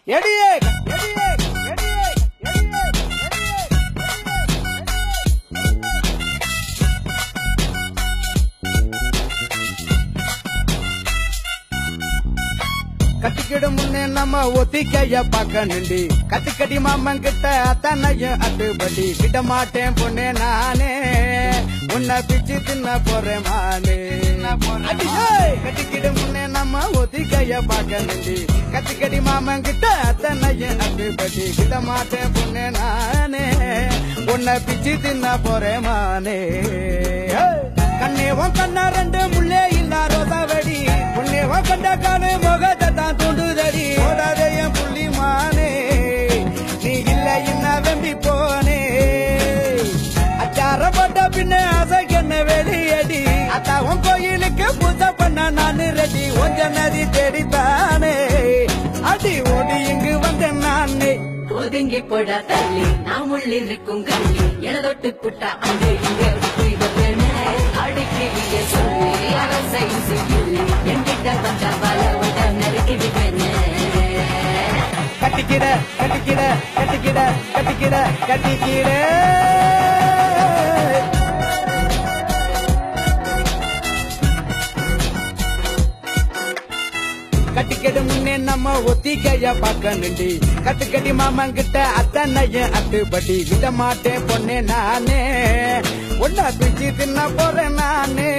எடியே கட்டிக்கிட முன்னே நம்ம ஒத்திக்கைய பாக்கணுண்டி கத்துக்கடி மாமன் கிட்ட அத்தனையும் அட்டுப்படி கிட்ட மாட்டேன் பொண்ணே நானே உன்னை பிச்சு தின்ன போறேன் மானே கட்டிக்கிட முன்னே நம்ம ஒத்திக்கைய பாக்கணுண்டி கத்துக்கடி மாமன் கிட்ட அத்தனையும் அட்டுப்படி கிட்ட மாட்டேன் பொண்ணே நானே உன்னை பிச்சு தின்ன போறேன் மானே கண்ணேவன் கண்ணா ரெண்டு முள்ளே இல்லா ரோதாவடி புண்ணேவன் கண்ட காணு முகத்தை தான் தூண்டுதடி ஓடாதே என் புள்ளி மானே நீ இல்ல என்ன வெம்பி போனே அச்சார போட்ட பின்ன அசைக்கண்ண வெளியடி அத்தாவும் கோயிலுக்கு பூஜை பண்ண நானு ரெடி ஒஞ்ச நதி தேடித்தானே அடி ஓடி இங்கு வந்தேன் நானே ஒதுங்கி போட தள்ளி நாம் உள்ளிருக்கும் கள்ளி எனதொட்டு புட்டா அங்கு இங்க அடிக்கடியே சொல்லி அரசை சொல்லி என்கிட்ட வந்த பலவட்ட நறுக்கி விட்டேன் கட்டிக்கிட கட்டிக்கிட கட்டிக்கிட கட்டிக்கிட கட்டிக்கிட கட்டிக்கிட முன்னே நம்ம ஒத்திக்கைய பாக்கணுண்டி கட்டுக்கடி மாமன் கிட்ட அத்தனையும் அட்டுப்படி விட மாட்டேன் பொண்ணே நானே ஒன்னா பிச்சு தின்ன போறேன் நானே.